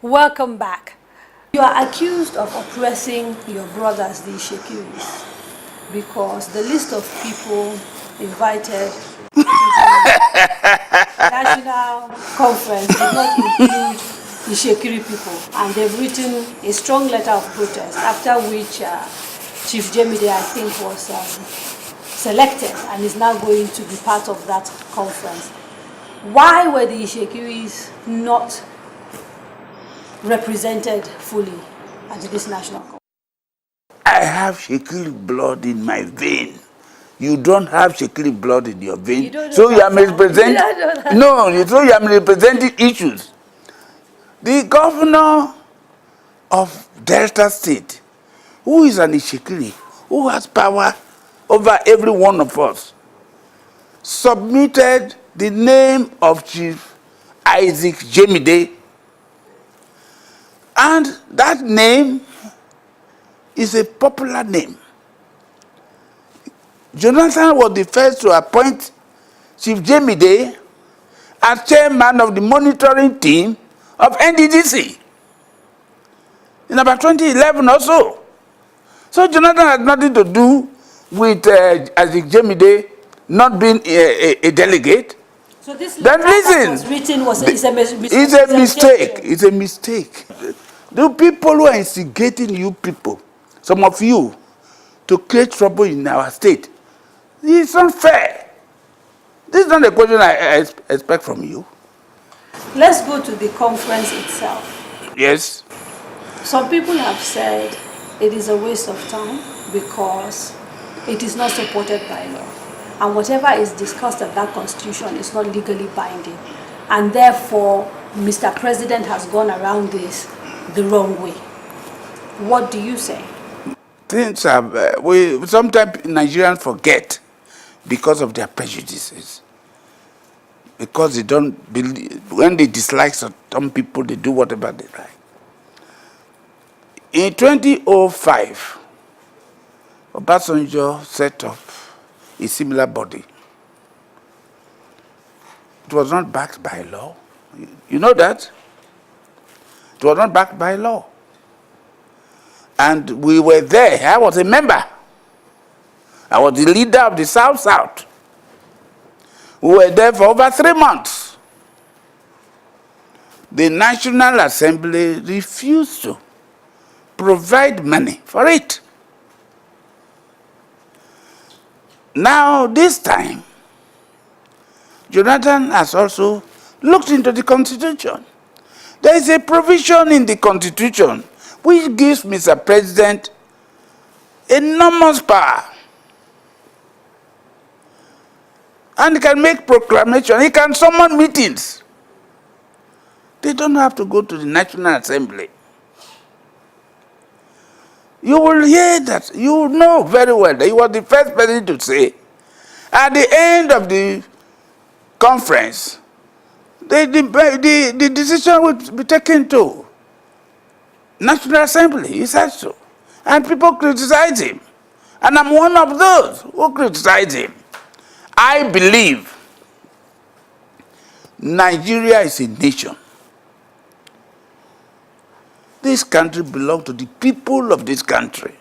Welcome back. You are accused of oppressing your brothers, the Shekiris, because the list of people invited to the national conference did not include the Shekiri people, and they've written a strong letter of protest, after which Chief Jemide, I think, was selected and is now going to be part of that conference. Why were the Shekiris not represented fully at this national conference? I have Shekiri blood in my vein. You don't have Shekiri blood in your vein. So you are misrepresenting. No, so you are misrepresenting issues. The governor of Delta State, who is an Shekiri, who has power over every one of us, submitted the name of Chief Isaac Jemide, and that name is a popular name. Jonathan was the first to appoint Chief Jemide as chairman of the monitoring team of NDDC in about 2011 or so. So Jonathan had nothing to do with Isaac Jemide not being a delegate. So this letter that was written is a mistake. It's a mistake. The people who are instigating you people, some of you, to create trouble in our state, it's unfair. This is not a question I expect from you. Let's go to the conference itself. Yes. Some people have said it is a waste of time because it is not supported by law. And whatever is discussed at that constitution is not legally binding. And therefore, Mr. President has gone around this the wrong way. What do you say? Things have, sometimes Nigerians forget because of their prejudices. Because they don't believe, when they dislike some people, they do whatever they like. In 2005, Obasanjo set up a similar body. It was not backed by law. You know that? It was not backed by law. And we were there. I was a member. I was the leader of the South-South. We were there for over 3 months. The National Assembly refused to provide money for it. Now, this time, Jonathan has also looked into the Constitution. There is a provision in the Constitution which gives Mr. President enormous power. And he can make proclamation. He can summon meetings. They don't have to go to the National Assembly. You will hear that. You know very well that he was the first person to say, at the end of the conference, the decision will be taken to National Assembly. He said so. And people criticize him. And I'm one of those who criticize him. I believe Nigeria is a nation. This country belongs to the people of this country.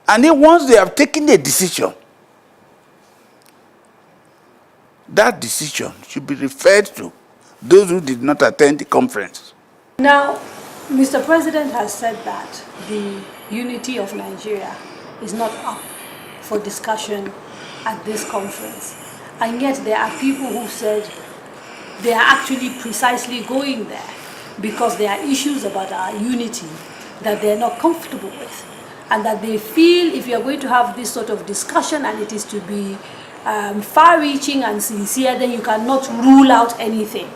And once they have taken a decision, that decision should be referred to those who did not attend the conference. Now, Mr. President has said that the unity of Nigeria is not up for discussion at this conference. And yet there are people who said they are actually precisely going there because there are issues about our unity that they're not comfortable with. And that they feel if you're going to have this sort of discussion and it is to be far-reaching and sincere, then you cannot rule out anything.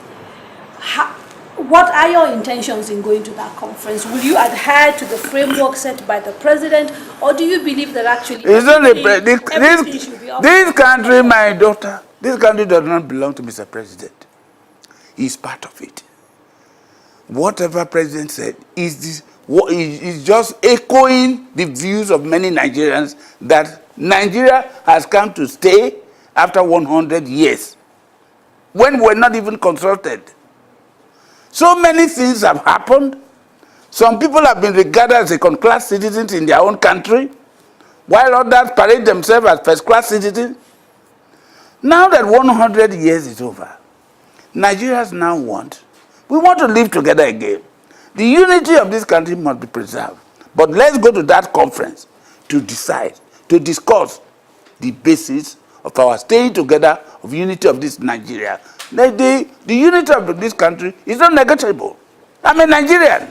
What are your intentions in going to that conference? Will you adhere to the framework set by the president, or do you believe that actually everything should be up? This country, my daughter, this country does not belong to Mr. President. He is part of it. Whatever president said is just echoing the views of many Nigerians that Nigeria has come to stay after 100 years, when we're not even consulted. So many things have happened. Some people have been regarded as second-class citizens in their own country, while others parade themselves as first-class citizens. Now that 100 years is over, Nigerians now we want to live together again. The unity of this country must be preserved. But let's go to that conference to decide, to discuss the basis of our staying together, of unity of this Nigeria. The unity of this country is not negotiable. I'm a Nigerian.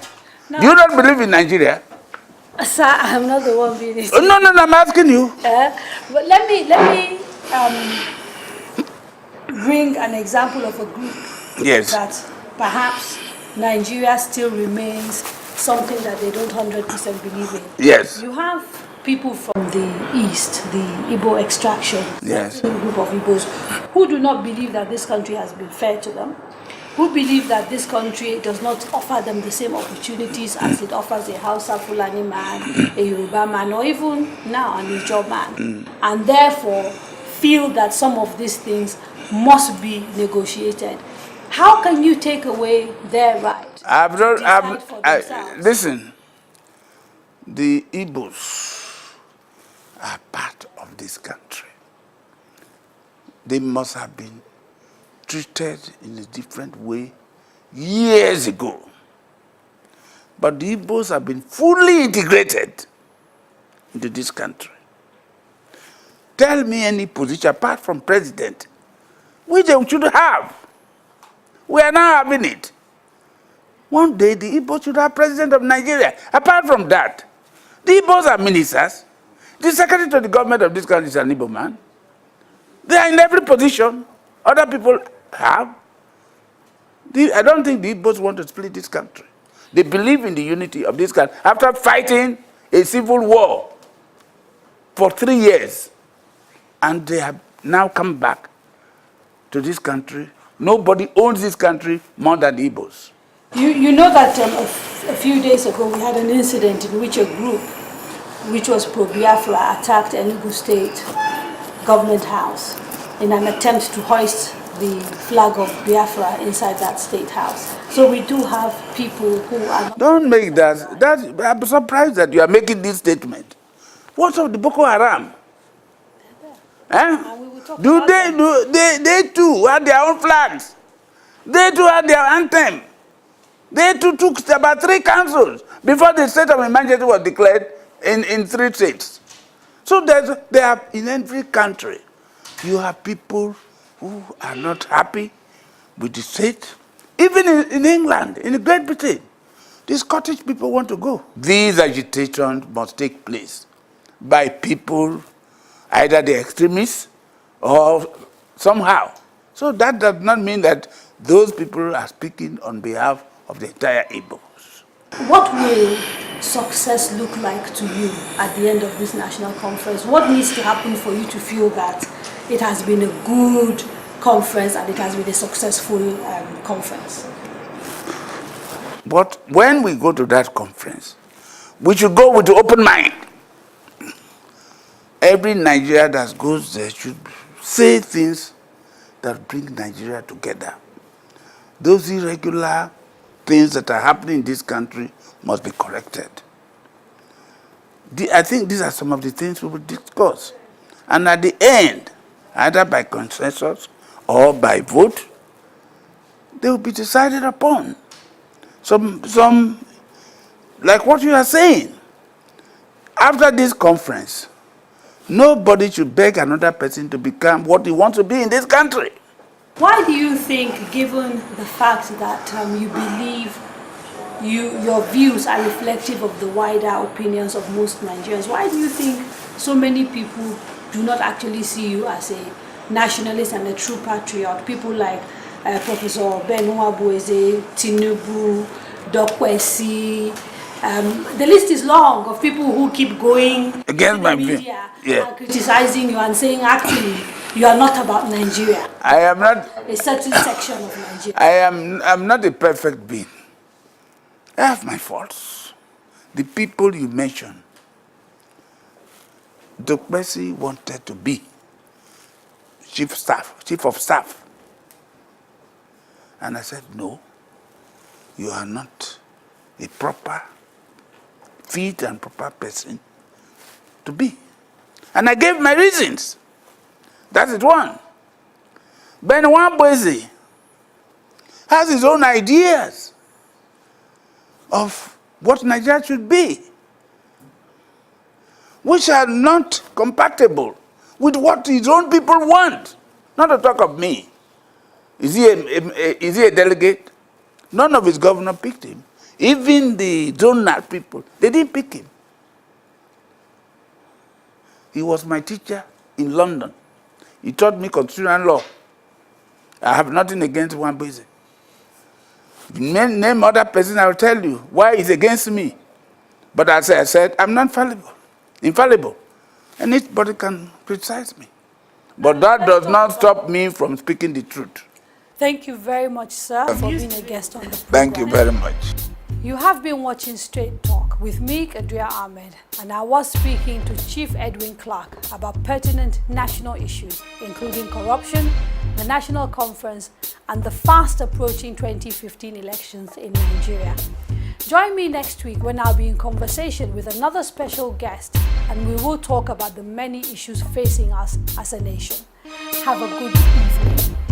No. Do you not believe in Nigeria? Sir, I'm not the one being it. No, I'm asking you. But let me bring an example of a group that perhaps Nigeria still remains something that they don't 100% believe in. Yes. You have people from the East, the Igbo extraction, yes, a group of Igbos, who do not believe that this country has been fair to them, who believe that this country does not offer them the same opportunities as it offers a Hausa Fulani man, a Yoruba man, or even now an Ijaw man, and therefore feel that some of these things must be negotiated. How can you take away their right to decide for themselves? Listen, the Igbos are part of this country. They must have been treated in a different way years ago. But the Igbos have been fully integrated into this country. Tell me any position apart from president, which they should have. We are now having it. One day the Igbos should have president of Nigeria. Apart from that, the Igbos are ministers. The secretary to the government of this country is an Igbo man. They are in every position. Other people have. I don't think the Igbos want to split this country. They believe in the unity of this country. After fighting a civil war for 3 years, and they have now come back to this country. Nobody owns this country more than the Igbos. You know that a few days ago we had an incident in which a group, which was pro-Biafra, attacked Enugu State Government House in an attempt to hoist the flag of Biafra inside that state house. So we do have people who are... Don't make that. I'm surprised that you are making this statement. What's of the Boko Haram? They too had their own flags. They too had their anthem. They too took about 3 councils before the state of emergency was declared in 3 states. So they are in every country. You have people who are not happy with the state. Even in England, in Great Britain, the Scottish people want to go. These agitations must take place by people, either the extremists or somehow. So that does not mean that those people are speaking on behalf of the entire Igbos. What will success look like to you at the end of this national conference? What needs to happen for you to feel that it has been a good conference and it has been a successful conference? But when we go to that conference, we should go with an open mind. Every Nigerian that goes there should say things that bring Nigeria together. Those irregular things that are happening in this country must be corrected. I think these are some of the things we will discuss. And at the end, either by consensus or by vote, they will be decided upon. Some, like what you are saying, after this conference, nobody should beg another person to become what he wants to be in this country. Why do you think, given the fact that you believe your views are reflective of the wider opinions of most Nigerians, why do you think so many people do not actually see you as a nationalist and a true patriot? People like Professor Ben Nwabueze, Tinubu, Dokwesi, the list is long of people who keep going against my media and criticizing you and saying, actually, you are not about Nigeria. I am not a certain section of Nigeria. I'm not a perfect being. I have my faults. The people you mentioned, Dokwesi wanted to be chief of staff. And I said, no, you are not a proper, fit and proper person to be. And I gave my reasons. That is one. Ben Wambwezi has his own ideas of what Nigeria should be, which are not compatible with what his own people want. Not to talk of me. Is he a delegate? None of his governors picked him. Even the zonal people, they didn't pick him. He was my teacher in London. He taught me constitutional law. I have nothing against Wambwezi. Name other person, I will tell you why he's against me. But as I said, I'm not infallible. Anybody can criticize me. But that does not stop me from speaking the truth. Thank you very much, sir, for being a guest on the program. Thank you very much. You have been watching Straight Talk with me, Kadaria Ahmed, and I was speaking to Chief Edwin Clark about pertinent national issues, including corruption, the National Conference, and the fast approaching 2015 elections in Nigeria. Join me next week when I'll be in conversation with another special guest, and we will talk about the many issues facing us as a nation. Have a good evening.